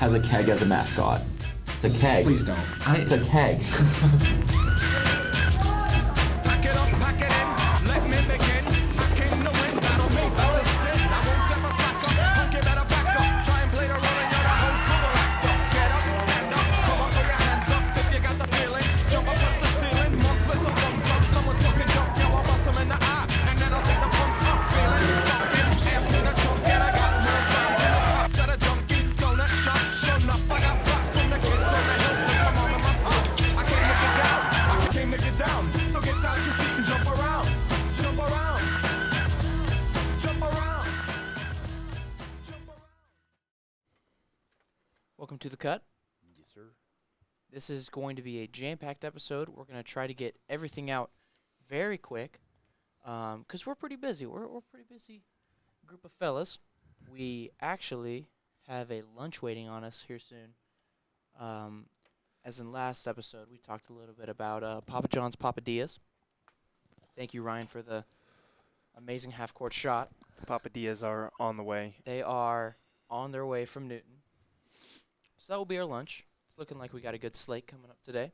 has a keg as a mascot. It's a keg. Please don't. It's a keg. Pack it up, pack it in, let me begin. I came to win, battle me, that's a sin. I won't ever slack up, punk it better back up. Try and play the role and you're the whole crew will act up. Get up, stand up, come on, throw your hands up if you got the feeling. Jump up touch the ceiling, monsters of fun, fun. Someone's fucking jump, yo, I'll bust them in the eye. And then I'll take the punks up, feeling fucking amps in a chunk. And I got more rhymes in this cops at a junkie. Donut shop, sure enough, I got back from the kids on the hill. With my mom and my pops, I came to get down, I came to get down. So get down your seat and jump around, jump around, jump around, jump around. Welcome to The Cut. Yes, sir. This is going to be a jam-packed episode. We're going to try to get everything out very quick because we're pretty busy. We're a pretty busy group of fellas. We actually have a lunch waiting on us here soon. As in last episode, we talked a little bit about Papa John's Papadillas. Thank you, Ryan, for the amazing half-court shot. Papadillas are on the way. They are on their way from Newton. So that will be our lunch. It's looking like we got a good slate coming up today.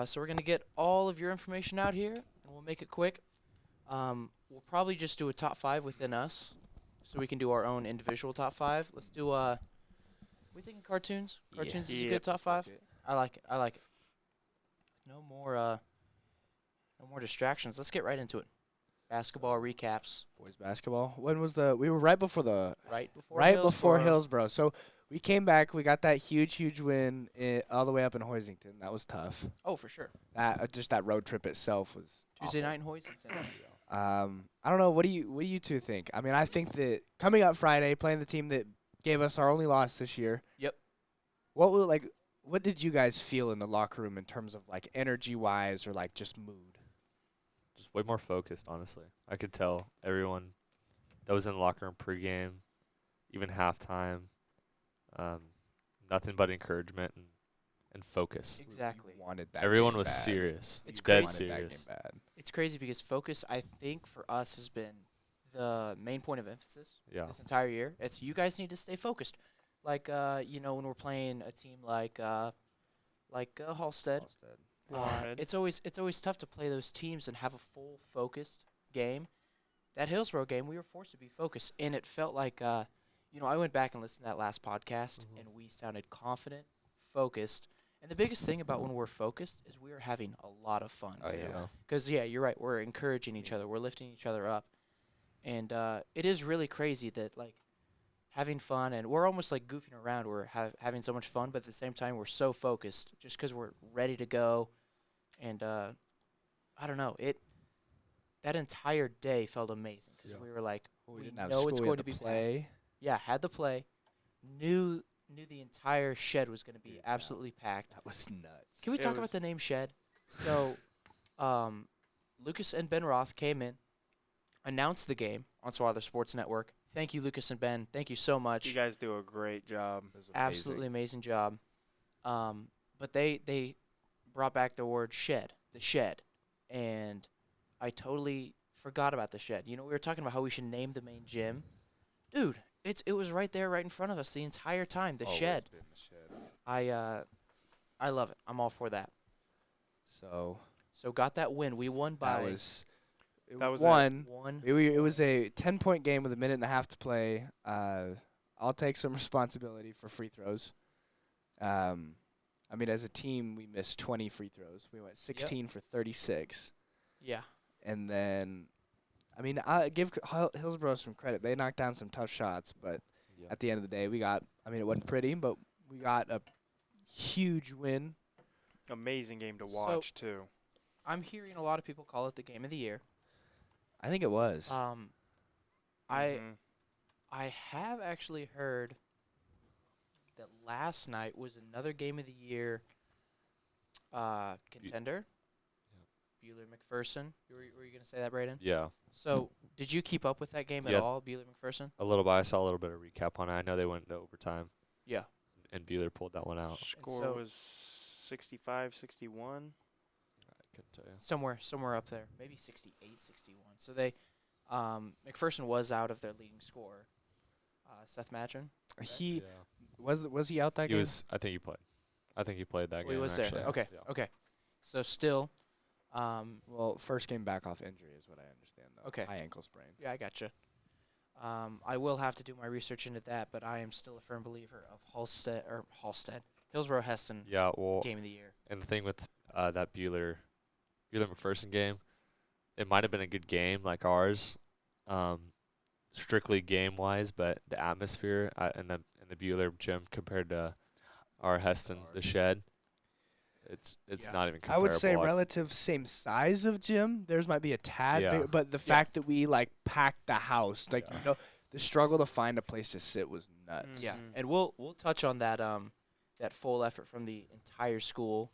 So we're going to get all of your information out here, and we'll make it quick. We'll probably just do a top 5 within us, so we can do our own individual top 5. Let's do, we thinking cartoons? Cartoons is a Yep. good top 5? I like it. No more distractions. Let's get right into it. Basketball recaps. Boys basketball. When was we were right before Right before before Hillsborough. Hillsborough. So we came back. We got that huge win all the way up in Hoisington. That was tough. Oh, for sure. That just that road trip itself was Tuesday awful. night in Hoisington. I don't know. What do you two think? I mean, I think that coming up Friday, playing the team that gave us our only loss this year. Yep. What did you guys feel in the locker room in terms of like energy wise or like just mood? Just way more focused, honestly. I could tell everyone that was in the locker room pregame, even halftime, nothing but encouragement and focus. Exactly. You wanted that. Everyone game was bad. serious. It's dead crazy. Wanted that serious. game bad. It's crazy because focus, I think, for us has been the main point of emphasis Yeah. this entire year. It's you guys need to stay focused. Like, when we're playing a team like Halstead, Warhead. it's always tough to play those teams and have a full focused game. That Hillsborough game, we were forced to be focused, and it felt like, I went back and listened to that last podcast, and we sounded confident, focused. And the biggest thing about when we're focused is we are having a lot of fun. Oh, too. yeah. Because, you're right. We're encouraging each other. We're lifting each other up. And it is really crazy that, like, having fun, and we're almost, like, goofing around. We're having so much fun, but at the same time, we're so focused just because we're ready to go. And I don't know. That entire day felt amazing because we were like, We we didn't have know school. it's we going had to be play. packed. Yeah, had the play. Knew the entire shed was going to be Dude, absolutely packed. That was nuts. Can we It talk about was- the name Shed? So, Lucas and Ben Roth came in, announced the game on Swarther Sports Network. Thank you, Lucas and Ben. Thank you so much. You guys do a great job. It was Absolutely amazing job. But they brought back the word shed, the shed, and I totally forgot about the shed. We were talking about how we should name the main gym. Dude, it was right there, right in front of us the entire time. The Always shed. been the shed. I love it. I'm all for that. So So got that win. We won by that was That was one. one. It was a 10-point game with a minute and a half to play. I'll take some responsibility for free throws. I mean, as a team, we missed 20 free throws. We went 16 for 36. Yeah. And then, I mean, I give Hillsborough some credit. They knocked down some tough shots, but Yeah. at the end of the day, it wasn't pretty, but we got a huge win. Amazing game to So- watch, too. I'm hearing a lot of people call it the game of the year. I think it was. I Mhm. I have actually heard that last night was another game of the year contender. Bueller McPherson. Were you going to say that, Braden? Yeah. So, did you keep up with that game at Yeah. all, Bueller McPherson? A little bit. I saw a little bit of recap on it. I know they went into overtime, Yeah. and Bueller pulled that one out. Score so- was 65-61. I couldn't tell you. Somewhere up there. Maybe 68, 61. So they McPherson was out of their leading scorer. Seth Matron. He Yeah. was he out that He game? was. I think he played. I think he played that Oh, game. he was actually. there. Okay. Yeah. Okay. So still, Well, first game back off injury is what I understand though. Okay. High ankle sprain. yeah, I gotcha. I will have to do my research into that, but I am still a firm believer of Hillsborough Heston Yeah. Well, game of the year. and the thing with that Bueller McPherson game, it might have been a good game like ours, strictly game wise, but the atmosphere in the Bueller gym compared to our Heston, the Shed, it's Yeah. not even I comparable. would say relative same size of gym. Theirs might be a tad Yeah. bigger, but the fact that we like packed the house, like Yeah. you know, the struggle to find a place to sit was nuts. Yeah, Mhm. and we'll touch on that that full effort from the entire school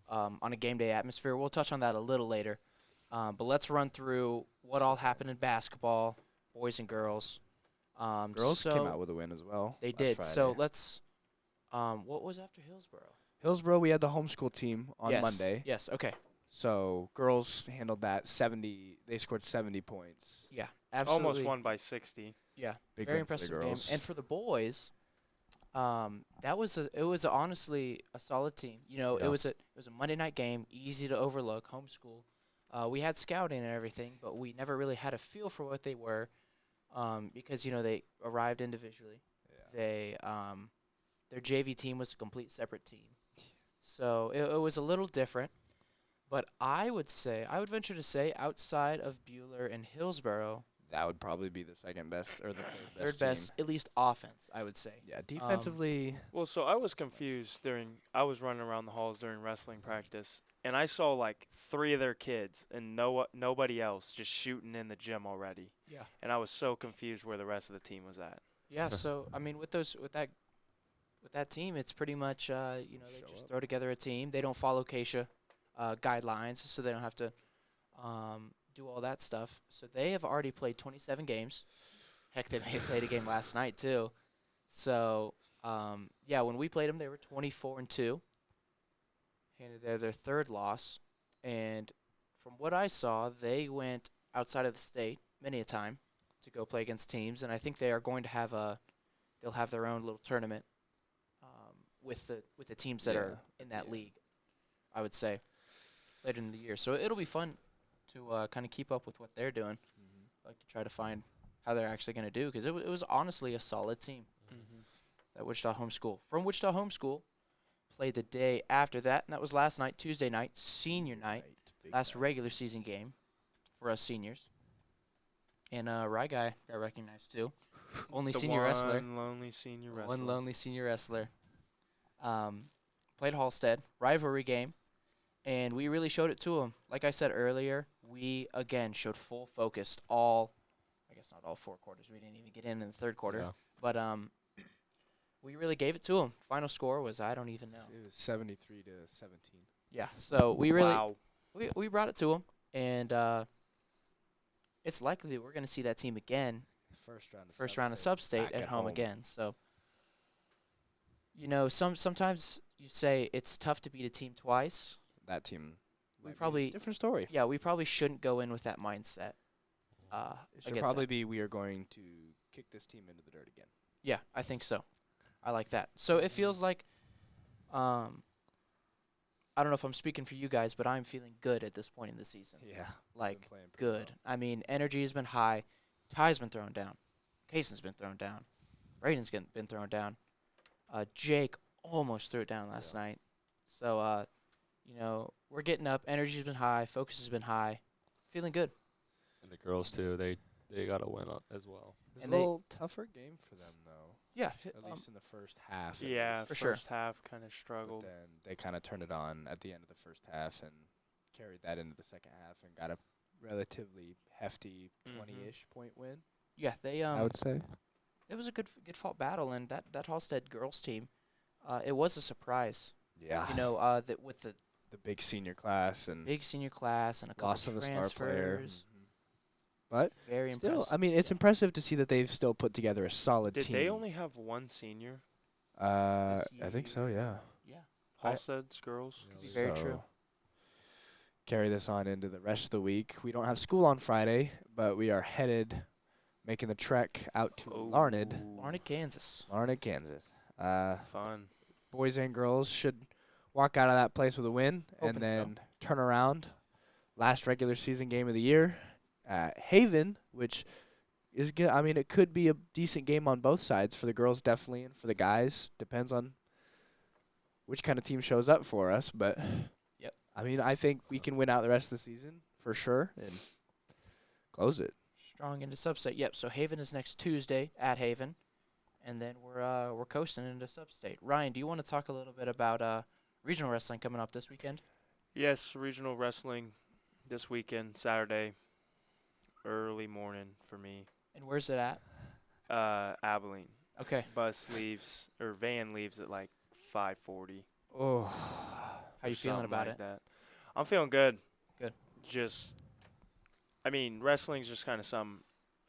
on a game day atmosphere. We'll touch on that a little later, but let's run through what all happened in basketball, boys and girls. Girls came so out with a win as well. They last did. So Friday. let's. What was after Hillsborough? Hillsborough, we had the homeschool team on Yes, Monday. Yes. Okay. So girls handled that 70. They scored 70 points. Yeah. Absolutely. Almost won by 60. Yeah. Big Very win for the impressive game. girls. And for the boys, it was honestly a solid team. You know, Yeah. it was a Monday night game, easy to overlook, homeschool. We had scouting and everything, but we never really had a feel for what they were, because they arrived individually. They their JV team was a complete separate team, so it was a little different. But I would venture to say, outside of Bueller and Hillsborough, That would probably be the second best or the third best, at least offense, I would say. Yeah, defensively. Well, so I was confused I was running around the halls during wrestling practice, and I saw like 3 of their kids and nobody else just shooting in the gym already. Yeah. And I was so confused where the rest of the team was at. Yeah, so I mean, with that team, it's pretty much they Show just up. throw together a team. They don't follow Keisha guidelines, so they don't have to do all that stuff. So they have already played 27 games. Heck, they may have played a game last night too. So when we played them, they were 24-2. Handed their third loss, and from what I saw, they went outside of the state many a time to go play against teams, and I think they are going to have they'll have their own little tournament with the teams that are in that league, I would say, later in the year. So it'll be fun to kind of keep up with what they're doing. Like to try to find how they're actually going to do, because it was honestly a solid team. That Wichita Homeschool. From Wichita Homeschool, played the day after that, and that was last night, Tuesday night, senior night, last regular season game for us seniors. And Rye Guy got recognized too. Only senior wrestler. One lonely senior wrestler. One lonely senior wrestler. Played Halstead, rivalry game, and we really showed it to him. Like I said earlier, we again showed full focus I guess not all 4 quarters. We didn't even get in the third quarter, Yeah. but we really gave it to him. Final score was I don't even know. It was 73-17. Yeah, so we really Wow. we brought it to him, and it's likely that we're going to see that team again, first round of sub-state back at at home home. again. So, sometimes you say it's tough to beat a team twice. That team. We might be a probably- different story. Yeah, we probably shouldn't go in with that mindset. It should against probably them. be we are going to kick this team into the dirt again. Yeah, I think so. I like that. So it feels like, I don't know if I'm speaking for you guys, but I'm feeling good at this point in the season. Yeah. Like, good. I mean, energy has been high. Ty's been thrown down. Kaysen's been thrown down. Braden's been thrown down. Jake almost threw it down last night. So, we're getting up. Energy's been high. Focus has been high. Feeling good. And the girls too. They got a win as well. It was And a they- little tougher game for them though. Yeah. At least in the first half. at Yeah, least. For sure. first half kind of But struggled. then they kind of turned it on at the end of the first half and carried that into the second half and got a relatively hefty 20-ish point win. Yeah, they I would say. it was a good fought battle, and that Halstead girls team, it was a surprise. Yeah. That with the The big senior class and big senior class and a couple loss of a star player. transfers. But Very still, impressive. I mean, it's impressive to see that they've still put together a solid Did team. they only have one senior? This I think so. Yeah. Yeah, Halstead's girls? Yeah, could be very true. So, carry this on into the rest of the week. We don't have school on Friday, but we are headed making the trek out to Larned, Larned, Kansas. Kansas. Fun. Boys and girls should walk out of that place with a win and Hoping so. then turn around. Last regular season game of the year at Haven, which is good. I mean, it could be a decent game on both sides for the girls, definitely, and for the guys. Depends on which kind of team shows up for us. But Yep. I mean, I think we can win out the rest of the season for sure and close it. Strong into sub-state. Yep. So Haven is next Tuesday at Haven, and then we're coasting into sub-state. Ryan, do you want to talk a little bit about regional wrestling coming up this weekend? Yes, regional wrestling this weekend, Saturday, early morning for me. And where's it at? Abilene. Okay. Van leaves at like 5:40. Oh, How you feeling about it? That. I'm feeling good. Good. Wrestling's just kind of something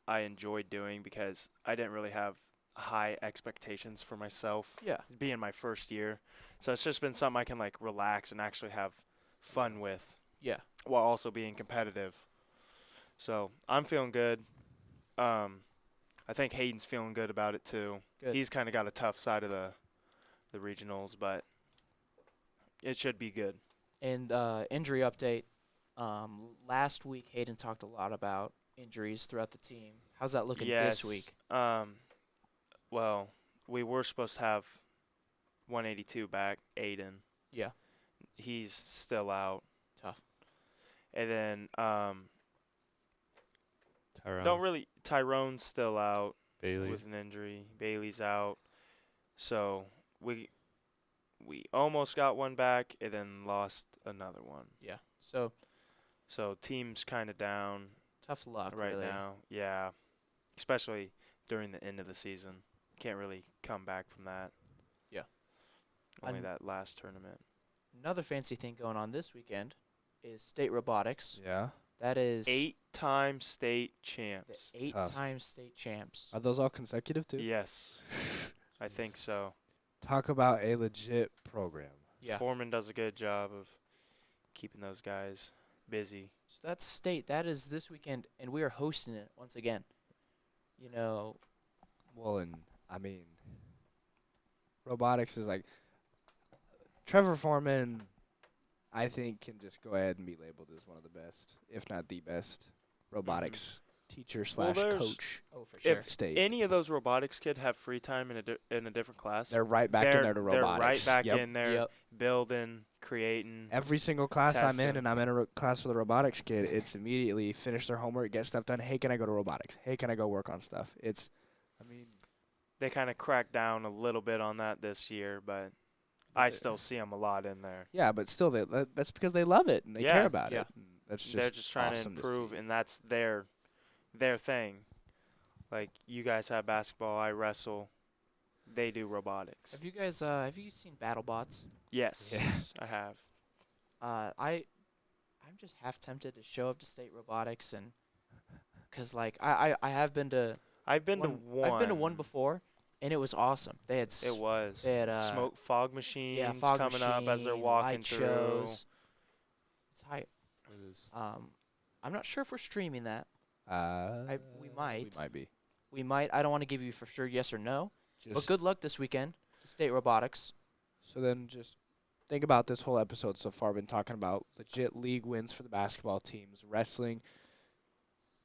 I enjoyed doing because I didn't really have high expectations for myself. Yeah. Being my first year. So it's just been something I can like relax and actually have fun with Yeah. while also being competitive. So I'm feeling good. I think Hayden's feeling good about it too. Good. He's kind of got a tough side of the regionals, but it should be good. And injury update. Last week, Hayden talked a lot about injuries throughout the team. How's that looking this week? Well, we were supposed to have 182 back, Aiden. Yeah. He's still out. Tough. And then Tyrone, Tyrone's still out Bailey. with an injury. Bailey's out. So we almost got one back and then lost another one. Yeah. So So team's kind of down tough luck right really. now. Yeah. Especially during the end of the season. Can't really come back from that. Yeah. Only And- that last tournament. Another fancy thing going on this weekend is state robotics. yeah. That is 8-time state the champs. 8-time state champs. Are those all consecutive too? Yes. I think so. Talk about a legit program. Yeah. Foreman does a good job of keeping those guys busy. So that's state. That is this weekend, and we are hosting it once again. You know, Well, and I mean, robotics is like Trevor Foreman. I think can just go ahead and be labeled as one of the best, if not the best, robotics teacher slash there's- coach. oh for sure. If State. any of those robotics kids have free time in a different class, They're right back in there to they're robotics. right back Yep. in there, Yep. building, creating. Every single class I'm in, Testing. and I'm in a class with a robotics kid, it's immediately finish their homework, get stuff done. Hey, can I go to robotics? Hey, can I go work on stuff? I mean, They kind of cracked down a little bit on that this year, but I still see them a lot in there. yeah, but still, that's because they love it and they Yeah. care about Yeah. it. And that's just They're just trying awesome to see. improve, and that's their thing. Like you guys have basketball, I wrestle. They do robotics. Have you seen BattleBots? Yes, Yeah. I have. I'm just half tempted to show up to state robotics and cuz like I have been to I've been to one. I've been to one before and it was awesome. They had It was. they had Smoke fog machines yeah, fog coming up as they're machine, walking light through. shows. It's hype. It is. I'm not sure if we're streaming that. We might. We might be. We might. I don't want to give you for sure yes or no. But Just good luck this weekend to state robotics. So then just think about this whole episode so far. Been talking about legit league wins for the basketball teams, wrestling.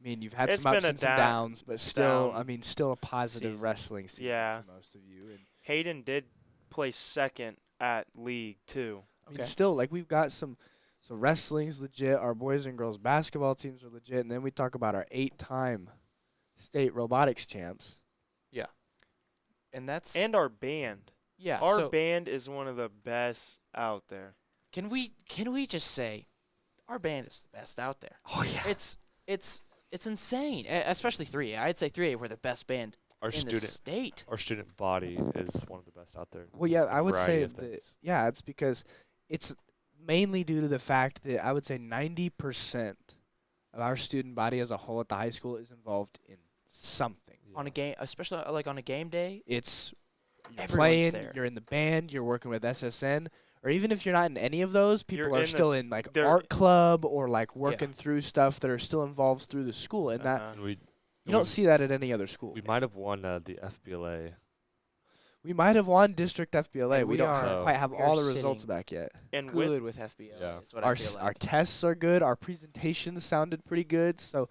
I mean, you've had It's some been ups a and some downs, but still, down I mean, still a positive season. wrestling season Yeah. for most of you. And Hayden did place second at league too. I mean, Okay. still, like we've got some. So wrestling's legit. Our boys and girls basketball teams are legit, and then we talk about our 8-time state robotics champs. And that's And our band. yeah. Our so band is one of the best out there. can we just say our band is the best out there? Oh yeah. It's insane, especially 3A. I'd say 3A we're the best band Our in the student state. our student body is one of the best out there. Well, yeah, I would Variety say of that. things. Yeah, it's because it's mainly due to the fact that I would say 90% of our student body as a whole at the high school is involved in something. On a game, especially like on a game day. It's you're Everyone's playing, there. you're in the band, you're working with SSN, or even if you're not in any of those, people You're are in still this- in like they're- art club or like working through stuff that are still involved through the school, and that Uh-huh. And we You don't see that at any other school. We might have won the FBLA. We might have won district FBLA. And We we don't are- quite have we all are the results sitting back yet. And with Good with FBL. Yeah. Is what Our I feel like. our tests are good. Our presentations sounded pretty good. So,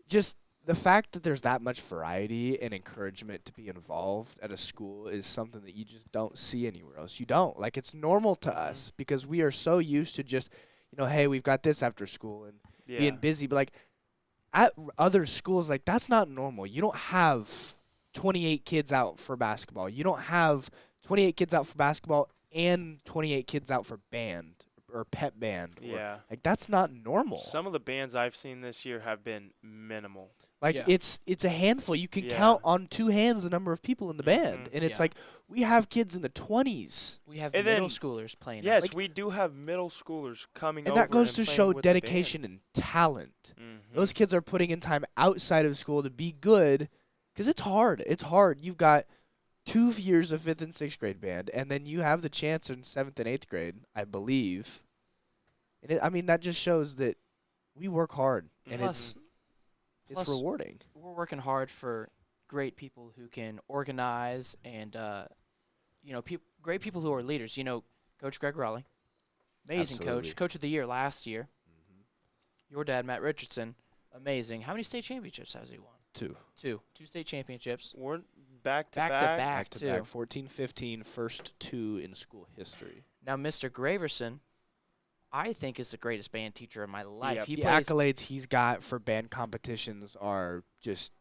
just the fact that there's that much variety and encouragement to be involved at a school is something that you just don't see anywhere else. You don't. Like, it's normal to us because we are so used to just, hey, we've got this after school and being busy. But like at other schools, like that's not normal. You don't have 28 kids out for basketball. You don't have 28 kids out for basketball and 28 kids out for band or pep band. Yeah. Like that's not normal. Some of the bands I've seen this year have been minimal. Like Yeah. it's a handful. You can Yeah. count on two hands the number of people in the band. Mhm. And it's Yeah. like we have kids in the 20s. We have And middle then- schoolers playing. Yes, Like- we do have middle schoolers coming And over that goes to playing show with the band. dedication and talent. Mhm. Those kids are putting in time outside of school to be good because it's hard. It's hard. You've got 2 years of 5th and 6th grade band, and then you have the chance in 7th and 8th grade, I believe. And that just shows that we work hard, and Plus- it's plus rewarding. We're working hard for great people who can organize and great people who are leaders. Coach Greg Raleigh, amazing Absolutely. coach of the year last year. Your dad, Matt Richardson, amazing. How many state championships has he won? 2. Two state championships. We're back to Back back. to back, Back to too. back, 14-15, first 2 in school history. Now, Mr. Graverson, I think is the greatest band teacher of my life. Yep. He The plays accolades he's got for band competitions are just,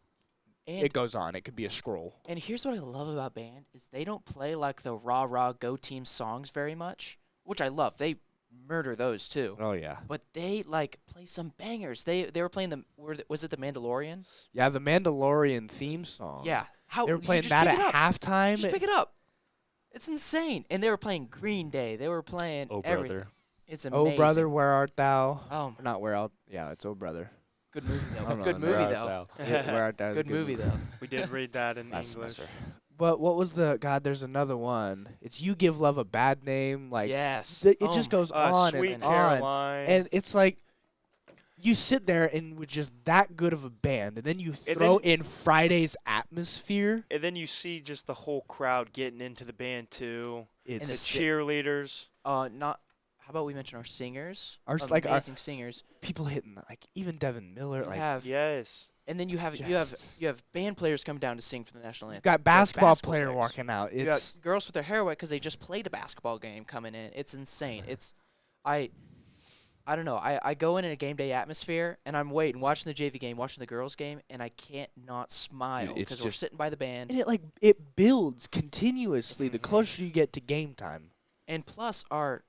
and it goes on. It could be a scroll. And here's what I love about band is they don't play like the rah rah go team songs very much, which I love. They murder those too. Oh, yeah. But they play some bangers. They were playing was it the Mandalorian? Yeah, the Mandalorian theme song. Yeah. How They were you playing just that pick it at up. halftime. Just pick it up. It's insane. And they were playing Green Day. They were playing Oh, everything. brother. It's amazing. Oh, brother, where art thou? Oh, Not where art. Yeah, it's Oh, brother. good movie I though. don't Good know, movie where though. Where art thou? is a Good movie though. We did read that in Last English. semester. But what was God, there's another one. It's You Give Love a Bad Name. Like, Yes. it Oh just my- goes on Sweet and on. Caroline. And it's like, you sit there and with just that good of a band, and then you And throw then- in Friday's atmosphere. And then you see just the whole crowd getting into the band too. And The the It's si- cheerleaders. not. How about we mention our singers? like, our- amazing singers. people hitting, like, even Devin Miller. You like, have Yes. and then you have Just- you have band players come down to sing for the national anthem. got You have basketball player players. walking out. You It's got girls with their hair wet because they just played a basketball game coming in. It's insane. I don't know. I go in a game day atmosphere and I'm watching the JV game, watching the girls game, and I can't not smile it's because we're just- sitting by the band. and it builds continuously the insane. closer you get to game time. And plus, our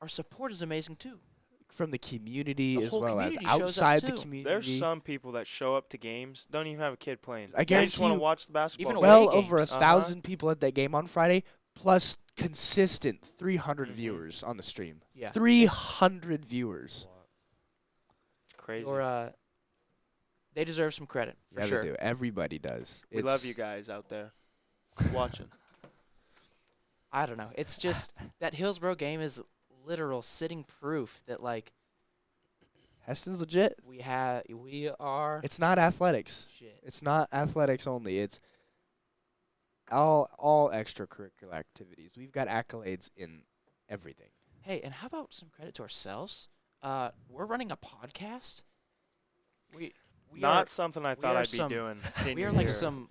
support is amazing too. From the community The as whole well as community shows up outside the too. community. There's some people that show up to games, don't even have a kid playing. I They just guarantee want to you- watch the basketball. Even game. away well over games. 1,000 people at that game on Friday, plus consistent 300 Mhm. viewers on the stream. Yeah. 300 viewers. It's crazy. They deserve some credit for Yeah, sure. they do. Everybody does. We love It's- you guys out there watching. I don't know. It's just that Hillsborough game is literal sitting proof that Heston's legit. we are It's not athletics. shit. It's not athletics only. It's all extracurricular activities. We've got accolades in everything. Hey, and how about some credit to ourselves? We're running a podcast. We Not something I we thought are I'd be some- doing. we senior are like year. some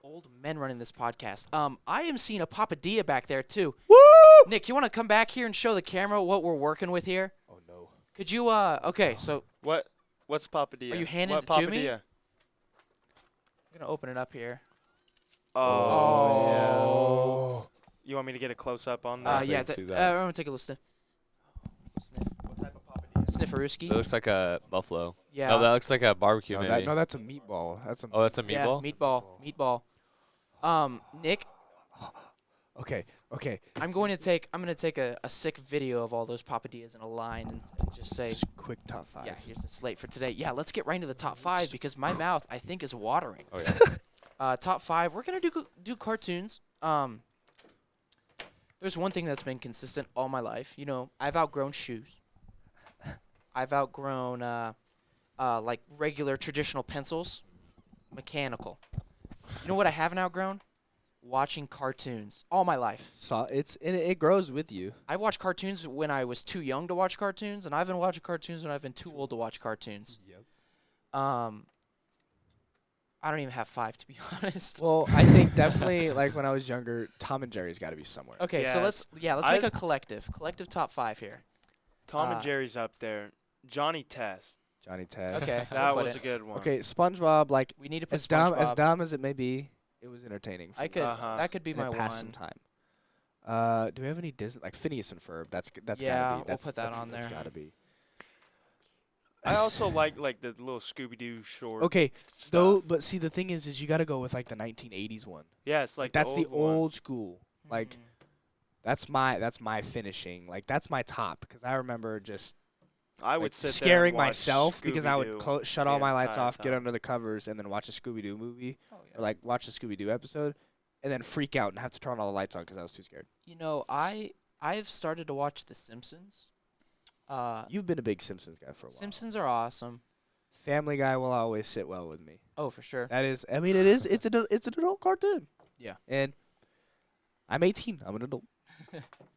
old men running this podcast. I am seeing a Papadilla back there too. Woo! Nick, you want to come back here and show the camera what we're working with here? Oh no. Could you okay, so What's Papadilla? Are you handing what it to me? Papadilla? I'm gonna open it up here. Oh. You want me to get a close up on that? Yeah, can see I'm that. gonna take a little sniff. What type of Papadilla? It Snifferooski. looks like a buffalo. Yeah. No, that looks like a barbecue No, maybe. that's a meatball. That's a Oh, that's a yeah, meatball? meatball. Nick, Okay. I'm gonna take a sick video of all those papadillas in a line and just say, Just quick top 5. yeah, here's the slate for today. Yeah, let's get right into the top 5 because my mouth I think is watering. Oh, yeah. Top 5. We're gonna do cartoons. There's one thing that's been consistent all my life. I've outgrown shoes. I've outgrown like regular traditional pencils. mechanical. You know what I haven't outgrown? Watching cartoons all my life. So it grows with you. I watched cartoons when I was too young to watch cartoons, and I've been watching cartoons when I've been too old to watch cartoons. Yep. I don't even have 5, to be honest. Well, I think definitely like when I was younger, Tom and Jerry's got to be somewhere. Okay, so let's Yes. make a collective top 5 here. Tom Uh, and Jerry's up there. Johnny Test. Johnny Test. Okay, That we'll put was a it. good one. Okay, SpongeBob. Like We need to put as dumb SpongeBob. as it may be, it was entertaining. For I me. could. Uh-huh. That could be And my it passed some one. time. Do we have any Disney like Phineas and Ferb? That's Yeah, gotta be. we'll That's, put that that's- on That's there. gotta be. I also like the little Scooby-Doo short. Okay, stuff. though, but see the thing is you got to go with like the 1980s one. Yeah, it's like That's the one. old school. Like Mm. that's my finishing. Like that's my top because I remember just I would like, sit there and scaring watch myself because I would Scooby-Doo shut the all my lights entire off, get time. under the covers, and then watch a Scooby Doo movie Oh, yeah. or like watch a Scooby Doo episode, and then freak out and have to turn all the lights on because I was too scared. You know, I've started to watch The Simpsons. You've been a big Simpsons guy for a while. Simpsons are awesome. Family Guy will always sit well with me. Oh, for sure. That is, I mean, it's an adult cartoon. Yeah. And I'm 18. I'm an adult.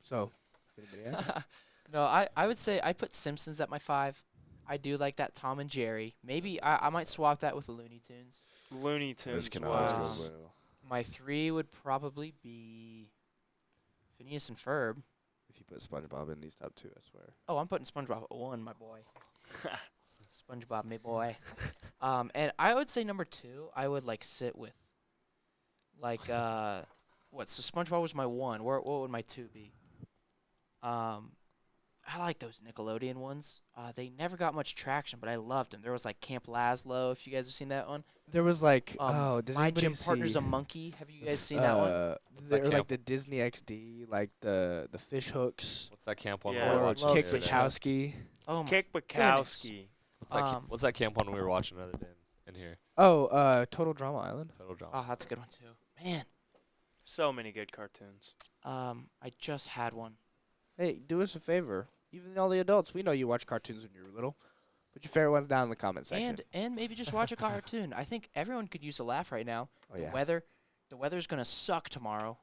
So, if anybody asks. No, I would say I put Simpsons at my 5. I do like that Tom and Jerry. Maybe I might swap that with Looney Tunes. Looney Tunes can always was. go well. My 3 would probably be Phineas and Ferb. If you put SpongeBob in these top 2, I swear. Oh, I'm putting SpongeBob at 1, my boy. SpongeBob, my boy. And I would say number 2, I would like sit with, like, what? So SpongeBob was my 1. What would my 2 be? I like those Nickelodeon ones. They never got much traction, but I loved them. There was like Camp Laszlo, if you guys have seen that one. There was like, did My anybody Gym Partner's see, a Monkey. Have you guys seen that one? There were like camp? the Disney XD, like the fish hooks, What's that camp one Yeah, we were I or watching? love Kick the other fish day? hooks. Bukowski. Oh my Kick Bukowski. What's that camp one we were watching the other day in here? Oh, Total Drama Island. Total Drama. Oh, that's a good one too. Man, So many good cartoons. I just had one. Hey, do us a favor. Even all the adults, we know you watch cartoons when you were little. Put your favorite ones down in the comment section. And maybe just watch a cartoon. I think everyone could use a laugh right now. oh yeah. The weather's gonna suck tomorrow,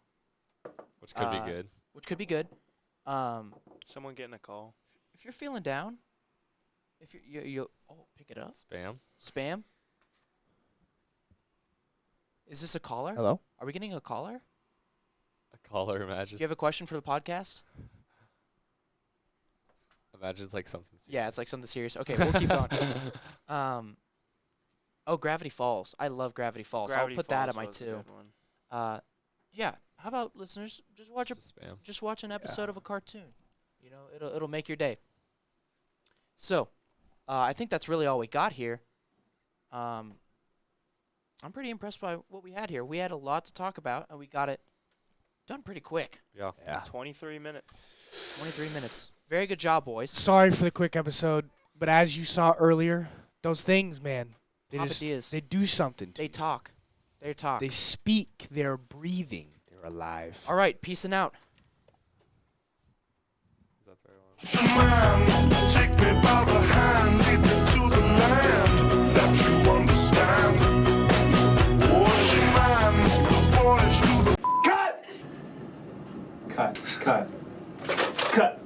Which could be uh, good. which could be good. Someone getting a call. If you're feeling down, if you pick it up. Spam. Spam. Is this a caller? Hello. Are we getting a caller? A caller, Do imagine. you have a question for the podcast? Imagine it's like something serious. Yeah, it's like something serious. Okay, we'll keep going. Gravity Falls. I love Gravity Falls. Gravity I'll put that at Falls my was a 2. good one. Yeah. How about listeners? Just watch It's a spam. just watch an episode of a cartoon. You know, it'll make your day. So, I think that's really all we got here. I'm pretty impressed by what we had here. We had a lot to talk about, and we got it done pretty quick. Yeah. Yeah. 23 minutes. 23 minutes. Very good job, boys. Sorry for the quick episode, but as you saw earlier, those things, man, Papa Diaz. they do something to They you. talk. They talk. They speak. They're breathing. They're alive. All right, peacing out. Is that the right one? Take me by the hand, lead me to the land that you understand. Ocean man, the voyage to the Cut! Cut.